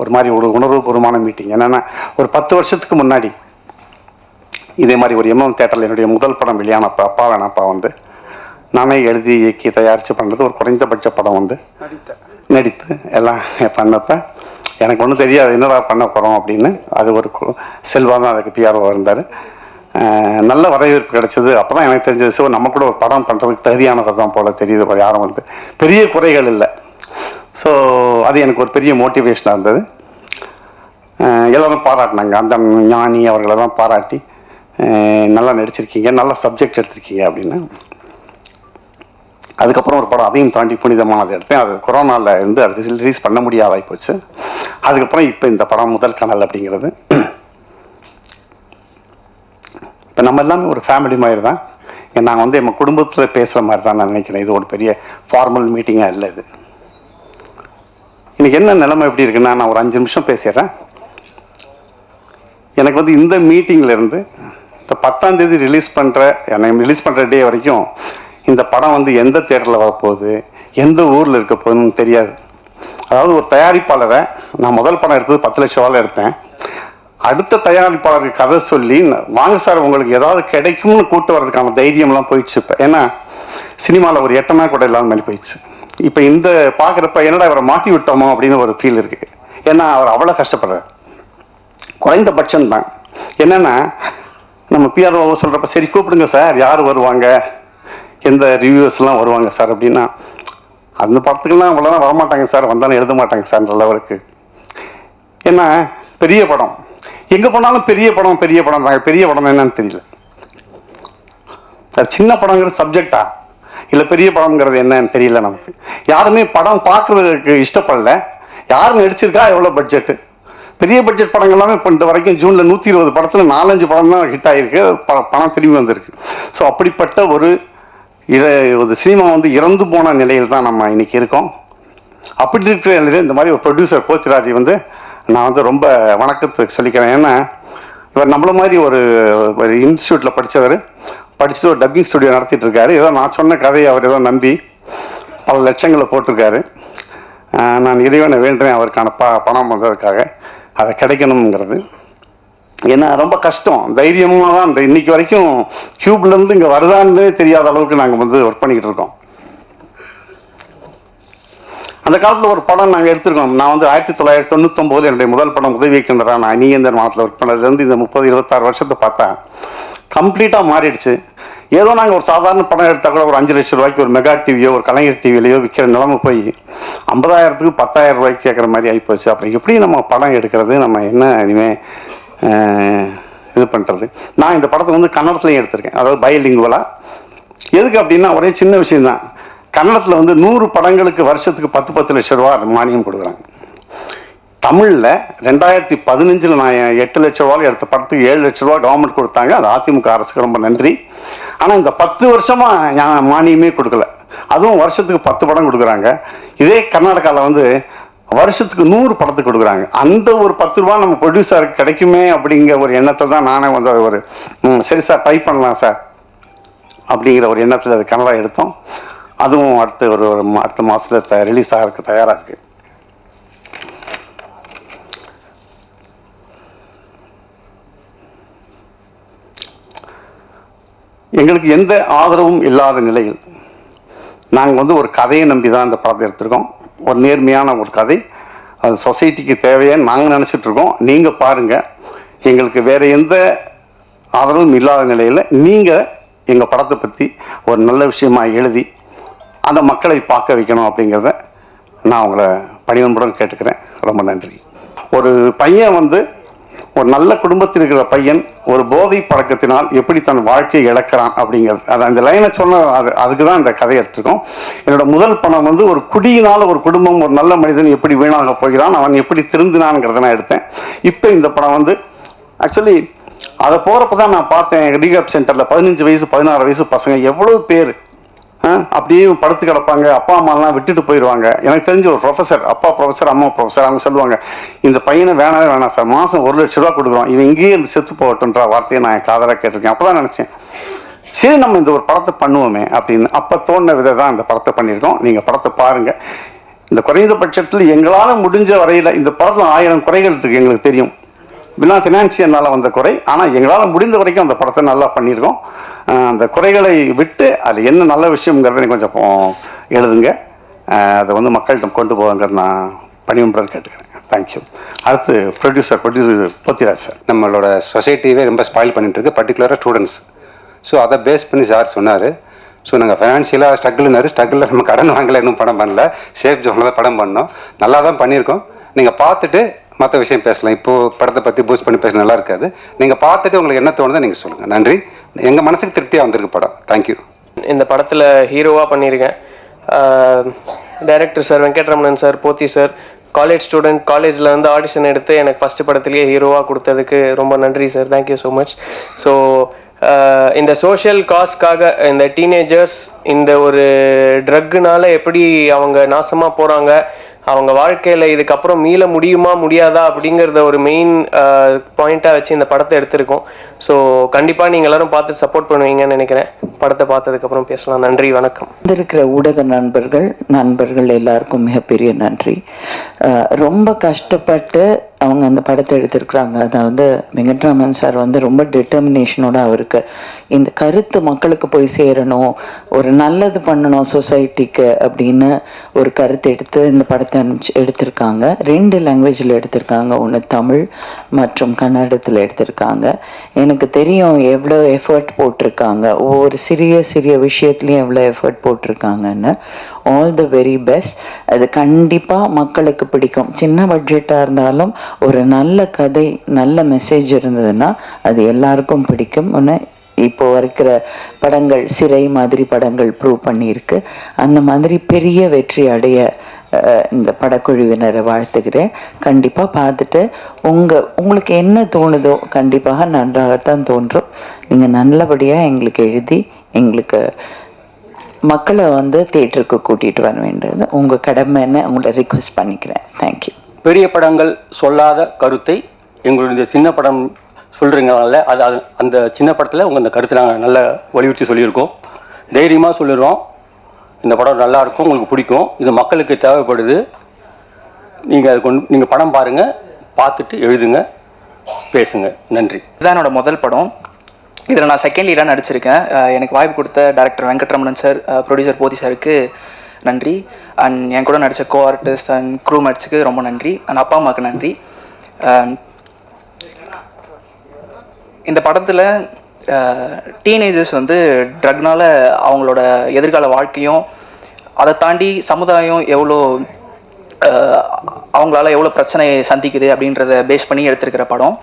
ஒரு மாதிரி ஒரு உணர்வுபூர்வமான மீட்டிங். என்னன்னா, ஒரு 10 வருஷத்துக்கு முன்னாடி இதே மாதிரி ஒரு எம்எம் தியேட்டரில் என்னுடைய முதல் படம் வெளியானப்ப அப்பா வேணாப்பா வந்து நானே எழுதி இயக்கி தயாரித்து பண்ணுறது ஒரு குறைந்தபட்ச படம் வந்து நடித்து எல்லாம் பண்ணப்ப எனக்கு ஒன்றும் தெரியாது என்னடா பண்ண போகிறோம் அப்படின்னு. அது ஒரு செல்வா தான் அதுக்கு பிஆர்ஓ இருந்தார். நல்ல வரவேற்பு கிடைச்சது. அப்போ தான் எனக்கு தெரிஞ்சது, ஸோ நம்ம கூட ஒரு படம் பண்ணுறதுக்கு தகுதியானவர் தான் போல் தெரியுது. யாரும் வந்து பெரிய குறைகள் இல்லை. ஸோ அது எனக்கு ஒரு பெரிய மோட்டிவேஷனாக இருந்தது. எல்லோரும் பாராட்டினாங்க. அந்த ஞானி அவர்களெல்லாம் பாராட்டி நல்லா நடிச்சிருக்கீங்க, நல்ல சப்ஜெக்ட் எடுத்திருக்கீங்க அப்படின்னு. அதுக்கப்புறம் ஒரு படம் அதையும் தாண்டி புனிதமானது எடுத்தேன். அது கொரோனாவில் இருந்து அது ரிலீஸ் பண்ண முடியாதாகி போச்சு. அதுக்கப்புறம் இப்போ இந்த படம் முதல் கனல் அப்படிங்கிறது. இப்போ நம்ம எல்லாமே ஒரு ஃபேமிலி மாதிரி தான். நாங்கள் வந்து நம்ம குடும்பத்தில் பேசுகிற மாதிரி தான் நான் நினைக்கிறேன். இது ஒரு பெரிய ஃபார்மல் மீட்டிங்காக இல்லை. இது இன்னைக்கு என்ன நிலைமை எப்படி இருக்குன்னா, நான் ஒரு 5 நிமிஷம் பேசிடுறேன். எனக்கு வந்து இந்த மீட்டிங்ல இருந்து இந்த 10ஆம் தேதி ரிலீஸ் பண்ணுற டே வரைக்கும் இந்த படம் வந்து எந்த தியேட்டரில் வரப்போகுது, எந்த ஊரில் இருக்க போகுதுன்னு தெரியாது. அதாவது ஒரு தயாரிப்பாளரை நான் முதல் படம் எடுத்தது 10 லட்ச ரூபாயில் எடுத்தேன். அடுத்த தயாரிப்பாளருக்கு கதை சொல்லி வாங்க சார் உங்களுக்கு ஏதாவது கிடைக்கும்னு கூட்டு வர்றதுக்கான தைரியம்லாம் போயிடுச்சு. இப்போ ஏன்னா சினிமாவில் ஒரு 8 கூட இல்லாத மாதிரி போயிடுச்சு. இப்போ இந்த பார்க்குறப்ப என்னடா அவரை மாற்றி விட்டோமோ அப்படின்னு ஒரு ஃபீல் இருக்குது. ஏன்னா அவர் அவ்வளோ கஷ்டப்படுறார். குறைந்தபட்சம் தான் என்னென்னா, நம்ம பிஆர்ஓ சொல்கிறப்ப சரி கூப்பிடுங்க சார், யார் வருவாங்க, எந்த ரிவ்யூஸ்லாம் வருவாங்க சார் அப்படின்னா, அந்த படத்துக்கெல்லாம் அவ்வளோதான் வரமாட்டாங்க சார், வந்தாலும் எழுத மாட்டாங்க சார்ன்ற லெவலுக்கு. ஏன்னா பெரிய படம் எங்கே போனாலும் பெரிய படம் தாங்க. பெரிய படம் என்னன்னு தெரியல சார். சின்ன படங்கிற சப்ஜெக்டா இல்லை பெரிய படம்ங்கிறது என்னன்னு தெரியல. நமக்கு யாருமே படம் பார்க்குறதுக்கு இஷ்டப்படல. யாரும் நடிச்சிருக்கா, எவ்வளோ பட்ஜெட்டு, பெரிய பட்ஜெட் படங்கள் எல்லாமே இப்போ இந்த வரைக்கும் ஜூனில் 120 படத்தில் 4-5 படம் தான் ஹிட் ஆகிருக்கு. பணம் திரும்பி வந்திருக்கு. ஸோ அப்படிப்பட்ட ஒரு சினிமா வந்து இறந்து போன நிலையில் தான் நம்ம இன்னைக்கு இருக்கோம். அப்படி இருக்கிற நிலையில் இந்த மாதிரி ஒரு ப்ரொடியூசர் போத்திராஜி வந்து நான் வந்து ரொம்ப வணக்கத்துக்கு சொல்லிக்கிறேன். ஏன்னா இவர் நம்மள மாதிரி ஒரு இன்ஸ்டியூட்டில் படிச்சுட்டு ஒரு டப்பிங் ஸ்டுடியோ நடத்திட்டு இருக்காரு. ஏதோ நான் சொன்ன கதையை அவர் ஏதோ நம்பி பல லட்சங்களை போட்டிருக்காரு. நான் இறைவனை வேண்டுறேன் அவருக்கான பணம் வந்ததுக்காக அதை கிடைக்கணுங்கிறது. ஏன்னா ரொம்ப கஷ்டம். தைரியமாக தான் இந்த இன்னைக்கு வரைக்கும் கியூப்லேருந்து இங்கே வருதான்னு தெரியாத அளவுக்கு நாங்கள் வந்து ஒர்க் பண்ணிக்கிட்டு இருக்கோம். அந்த காலத்தில் ஒரு படம் நாங்கள் எடுத்திருக்கோம். நான் வந்து 1999 என்னுடைய முதல் படம் உதவி இயக்குனரா நான் நீங்கந்தர் மாவட்டத்தில் ஒர்க் பண்ணதுலேருந்து இந்த 30-26 வருஷத்தை பார்த்தா கம்ப்ளீட்டாக மாறிடுச்சு. ஏதோ நாங்கள் ஒரு சாதாரண படம் எடுத்தால் கூட ஒரு 5 லட்ச ரூபாய்க்கு ஒரு மெகா டிவியோ ஒரு கலைஞர் டிவிலையோ விற்கிற நிலைமை போய் 50,000க்கு 10,000 ரூபாய்க்கு கேட்குற மாதிரி ஆகிப்போச்சு. அப்புறம் எப்படி நம்ம படம் எடுக்கிறது, நம்ம என்ன இனிமேல் இது பண்ணுறது. நான் இந்த படத்தை வந்து கன்னடத்துலையும் எடுத்திருக்கேன், அதாவது பைலிங்குவலாக. எதுக்கு அப்படின்னா ஒரே சின்ன விஷயம்தான். கன்னடத்தில் வந்து 100 படங்களுக்கு வருஷத்துக்கு 10 லட்ச ரூபா மானியம் கொடுக்குறாங்க. தமிழில் 2015 நான் 8 லட்ச ரூபாய் எடுத்த படத்துக்கு 7 லட்ச ரூபா கவர்மெண்ட் கொடுத்தாங்க. அது அதிமுக அரசுக்கு ரொம்ப நன்றி. ஆனால் இந்த 10 வருஷமாக மானியமே கொடுக்கல. அதுவும் வருஷத்துக்கு 10 படம் கொடுக்குறாங்க. இதே கர்நாடகாவில் வந்து வருஷத்துக்கு 100 படத்துக்கு கொடுக்குறாங்க. அந்த ஒரு 10 ரூபா நம்ம ப்ரொடியூசருக்கு கிடைக்குமே அப்படிங்கிற ஒரு எண்ணத்தை தான் நானே வந்து ஒரு சரி சார் ட்ரை பண்ணலாம் சார் அப்படிங்கிற ஒரு எண்ணத்தில் அது கன்னடா எடுத்தோம். அதுவும் அடுத்த மாதத்தில் ரிலீஸ் ஆகிறதுக்கு தயாராக இருக்குது. எங்களுக்கு எந்த ஆதரவும் இல்லாத நிலையில் நாங்கள் வந்து ஒரு கதையை நம்பி தான் இந்த படத்தை எடுத்திருக்கோம். ஒரு நேர்மையான ஒரு கதை, அது சொசைட்டிக்கு தேவையான்னு நாங்கள் நினச்சிட்டு இருக்கோம். நீங்கள் பாருங்கள், எங்களுக்கு வேறு எந்த ஆதரவும் இல்லாத நிலையில் நீங்கள் எங்கள் படத்தை பற்றி ஒரு நல்ல விஷயமாக எழுதி அந்த மக்களை பார்க்க வைக்கணும் அப்படிங்கிறத நான் உங்களை பணிவன்புடன் கேட்டுக்கிறேன். ரொம்ப நன்றி. ஒரு பையன் வந்து ஒரு நல்ல குடும்பத்தில் இருக்கிற பையன் ஒரு போதை பழக்கத்தினால் எப்படி தன் வாழ்க்கையை இழக்கிறான் அப்படிங்கிறது, அது அந்த லைனை சொன்ன அதுக்கு தான் இந்த கதையை எடுத்துருக்கோம். என்னோட முதல் படம் வந்து ஒரு குடியினால் ஒரு குடும்பம், ஒரு நல்ல மனிதன் எப்படி வீணாக போகிறான், அவன் எப்படி திருந்தினான்ங்கிறத நான் எடுத்தேன். இப்போ இந்த படம் வந்து ஆக்சுவலி அதை போகிறப்ப தான் நான் பார்த்தேன், ரீஹாப் சென்டரில் 15 வயசு 16 வயசு பசங்க எவ்வளோ பேர் அப்படியே படுத்து கிடப்பாங்க. அப்பா அம்மாலாம் விட்டுட்டு போயிடுவாங்க. எனக்கு தெரிஞ்ச ஒரு ப்ரொஃபஸர், அப்பா ப்ரொஃபஸர் அம்மா ப்ரொஃபஸர், அவங்க சொல்லுவாங்க, இந்த பையனை வேணாம் சார், மாதம் 1 லட்ச ரூபா கொடுக்குறோம், இவன் இங்கேயே செத்து போகட்டுன்ற வார்த்தையை நான் காதலாக கேட்டிருக்கேன். அப்போ தான் நினச்சேன், சரி நம்ம இந்த ஒரு படத்தை பண்ணுவோமே அப்படின்னு அப்போ தோணுன விதை தான் இந்த படத்தை பண்ணியிருக்கோம். நீங்கள் படத்தை பாருங்கள். இந்த குறைந்தபட்சத்தில் எங்களால் முடிஞ்ச வரையில் இந்த படத்தில் 1000 குறைகள் இருக்குது எங்களுக்கு தெரியும். இப்படிலாம் ஃபினான்ஷியனால் வந்த குறை. ஆனால் எங்களால் முடிந்த வரைக்கும் அந்த படத்தை நல்லா பண்ணியிருக்கோம். அந்த குறைகளை விட்டு அது என்ன நல்ல விஷயங்கிறத கொஞ்சம் எழுதுங்க. அதை வந்து மக்கள்கிட்ட கொண்டு போவாங்கிறது நான் பணிவுடன் கேட்டுக்கிறேன். தேங்க்யூ. அடுத்து ப்ரொடியூசர் போத்திராஜ் சார். நம்மளோட சொசைட்டியே ரொம்ப ஸ்பாயில் பண்ணிட்டு இருக்கு, பர்டிகுலராக ஸ்டூடெண்ட்ஸ். ஸோ அதை பேஸ் பண்ணி சார் சொன்னார். ஸோ நாங்கள் ஃபைனான்ஷியலாக ஸ்ட்ரகிளில் நம்ம கடன் வாங்கல, இன்னும் படம் பண்ணல, சேஃப் ஜோனில் தான் படம் பண்ணோம். நல்லா தான் பண்ணியிருக்கோம். நீங்கள் பார்த்துட்டு மற்ற விஷயம் பேசலாம். இப்போது படத்தை பற்றி பூஸ்ட் பண்ணி பேச நல்லா இருக்காது. நீங்கள் பார்த்துட்டு உங்களுக்கு என்ன தோணுதோ நீங்கள் சொல்லுங்கள். நன்றி. எங்கள் மனசுக்கு திருப்தியாக வந்திருக்கு படம். தேங்க்யூ. இந்த படத்தில் ஹீரோவாக பண்ணியிருக்கேன். டைரக்டர் சார் வெங்கட்ரமணன் சார், போத்தி சார், காலேஜ் ஸ்டூடெண்ட், காலேஜில் வந்து ஆடிஷன் எடுத்து எனக்கு ஃபஸ்ட்டு படத்துலேயே ஹீரோவாக கொடுத்ததுக்கு ரொம்ப நன்றி sir. Thank you so much. So இந்த சோஷியல் காஸ்க்காக இந்த டீனேஜர்ஸ் இந்த ஒரு ட்ரக்குனால எப்படி அவங்க நாசமாக போகிறாங்க, அவங்க வாழ்க்கையில் இதுக்கப்புறம் மீள முடியுமா முடியாதா அப்படிங்கிறத ஒரு மெயின் பாயிண்ட்டாக வச்சு இந்த படத்தை எடுத்திருக்கோம். ஸோ கண்டிப்பாக நீங்கள் எல்லாரும் பார்த்து சப்போர்ட் பண்ணுவீங்கன்னு நினைக்கிறேன். படத்தை பார்த்ததுக்கப்புறம் பேசலாம். நன்றி, வணக்கம். இருக்கிற ஊடக நண்பர்கள் எல்லாருக்கும் மிகப்பெரிய நன்றி. ரொம்ப கஷ்டப்பட்டு அவங்க அந்த படத்தை எடுத்திருக்கிறாங்க. அதாவது வெங்கட்ராமன் சார் வந்து ரொம்ப டிட்டர்மினேஷனோட அவருக்கு இந்த கருத்து மக்களுக்கு போய் சேரணும், ஒரு நல்லது பண்ணணும் சொசைட்டிக்கு அப்படின்னு ஒரு கருத்து எடுத்து இந்த படத்தை எடுத்திருக்காங்க. 2 லாங்குவேஜில் எடுத்திருக்காங்க. ஒன்று தமிழ் மற்றும் கன்னடத்தில் எடுத்திருக்காங்க. எனக்கு தெரியும் எவ்வளோ எஃபர்ட் போட்டிருக்காங்க, ஒவ்வொரு சிறிய விஷயத்துலையும் எவ்வளோ எஃபர்ட் போட்டிருக்காங்கன்னு. All the very best. அது கண்டிப்பாக மக்களுக்கு பிடிக்கும். சின்ன பட்ஜெட்டாக இருந்தாலும் ஒரு நல்ல கதை, நல்ல மெசேஜ் இருந்ததுன்னா அது எல்லாருக்கும் பிடிக்கும். ஒன்று இப்போ இருக்கிற படங்கள், சிறை மாதிரி படங்கள் ப்ரூவ் பண்ணியிருக்கு. அந்த மாதிரி பெரிய வெற்றி அடைய இந்த படக்குழுவினரை வாழ்த்துக்கிறேன். கண்டிப்பாக பார்த்துட்டு உங்களுக்கு என்ன தோணுதோ கண்டிப்பாக நன்றாகத்தான் தோன்றும். நீங்கள் நல்லபடியாக எங்களுக்கு எழுதி எங்களுக்கு மக்களை வந்து தியேட்டருக்கு கூட்டிகிட்டு வர வேண்டியது உங்கள் கடமைன்னு உங்களை ரிக்வெஸ்ட் பண்ணிக்கிறேன். தேங்க்யூ. பெரிய படங்கள் சொல்லாத கருத்தை எங்களுடைய சின்ன படம் சொல்கிறீங்கனால அது அந்த சின்ன படத்தில் உங்கள் அந்த கருத்தை நாங்கள் நல்லா வலியுறுத்தி சொல்லியிருக்கோம். தைரியமாக சொல்லிடுறோம். இந்த படம் நல்லா இருக்கும், உங்களுக்கு பிடிக்கும், இது மக்களுக்கு தேவைப்படுது. நீங்கள் படம் பாருங்கள், பார்த்துட்டு எழுதுங்க, பேசுங்க. நன்றி. இதுதான் என்னோட முதல் படம். இதில் நான் செகண்ட் லீடாக நடிச்சிருக்கேன். எனக்கு வாய்ப்பு கொடுத்த டைரக்டர் வெங்கட்ரமணன் சார், ப்ரொடியூசர் போதி சாருக்கு நன்றி. அண்ட் என் கூட நடித்த கோ ஆர்டிஸ்ட் அண்ட் க்ரூ மேட்ஸுக்கு ரொம்ப நன்றி. அண்ட் அப்பா அம்மாவுக்கு நன்றி. இந்த படத்தில் டீனேஜர்ஸ் வந்து ட்ரக்னால் அவங்களோட எதிர்கால வாழ்க்கையும் அதை தாண்டி சமுதாயம் எவ்வளோ அவங்களால எவ்வளோ பிரச்சனை சந்திக்குது அப்படின்றத பேஸ் பண்ணி எடுத்திருக்கிற படம்.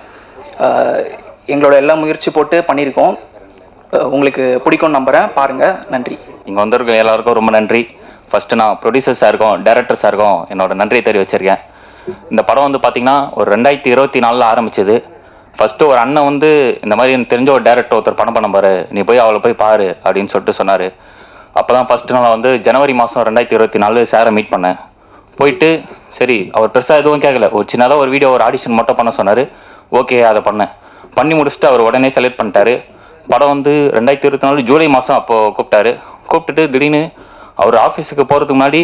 எங்களோட எல்லா முயற்சி போட்டு பண்ணியிருக்கோம். உங்களுக்கு பிடிக்கும்னு நம்புகிறேன். பாருங்கள். நன்றி. இங்கே வந்திருக்க எல்லாருக்கும் ரொம்ப நன்றி. ஃபஸ்ட்டு நான் ப்ரொடியூசர் சாருக்கும் டைரக்டர் சாருக்கும் என்னோட நன்றியை தெரிவிச்சிருக்கேன். இந்த படம் வந்து பார்த்திங்கன்னா ஒரு 2024 ஆரம்பிச்சது. ஃபஸ்ட்டு ஒரு அண்ணன் வந்து இந்த மாதிரி எனக்கு தெரிஞ்ச ஒரு டேரக்டர் ஒருத்தர் படம் பண்ண பாரு, நீ போய் அவளை போய் பாரு அப்படின்னு சொல்லிட்டு சொன்னார். அப்போ தான் ஃபஸ்ட்டு நான் வந்து ஜனவரி மாதம் 2024 சாரை மீட் பண்ணேன். போயிட்டு சரி அவர் பெருசாக எதுவும் கேட்கல, ஒரு சின்னதாக ஒரு வீடியோ ஒரு ஆடிஷன் மட்டும் பண்ண சொன்னார். ஓகே அதை பண்ணி முடிச்சுட்டு அவர் உடனே செலக்ட் பண்ணிட்டாரு. படம் வந்து 2024 ஜூலை மாதம் அப்போது கூப்பிட்டுட்டு திடீர்னு அவர் ஆஃபீஸுக்கு போகிறதுக்கு முன்னாடி,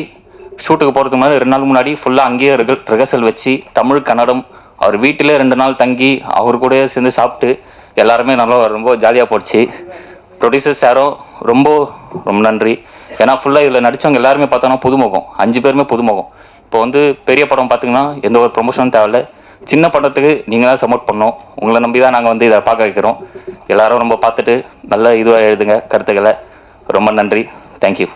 ஷூட்டுக்கு போகிறதுக்கு முன்னாடி 2 நாள் முன்னாடி ஃபுல்லாக அங்கேயே ரிஹர்சல் வச்சு தமிழ் கன்னடம் அவர் வீட்டிலே 2 நாள் தங்கி அவர் கூட சேர்ந்து சாப்பிட்டு எல்லாருமே நல்லா ரொம்ப ஜாலியாக போச்சு. ப்ரொடியூசர் சாரும் ரொம்ப ரொம்ப நன்றி. ஏன்னா ஃபுல்லாக இதில் நடித்தவங்க எல்லாருமே பார்த்தோன்னா புதுமுகம், 5 பேருமே புதுமுகம். இப்போ வந்து பெரிய படம் பார்த்திங்கன்னா எந்த ஒரு ப்ரொமோஷனும் தேவையில்ல, சின்ன படத்துக்கு நீங்கள் தான் சப்போர்ட் பண்ணோம். உங்களை நம்பி தான் நாங்கள் வந்து இதை பார்க்க வைக்கிறோம். எல்லாரும் ரொம்ப பார்த்துட்டு நல்ல இதுவாக எழுதுங்க கருத்துக்களை. ரொம்ப நன்றி. தேங்க்யூ.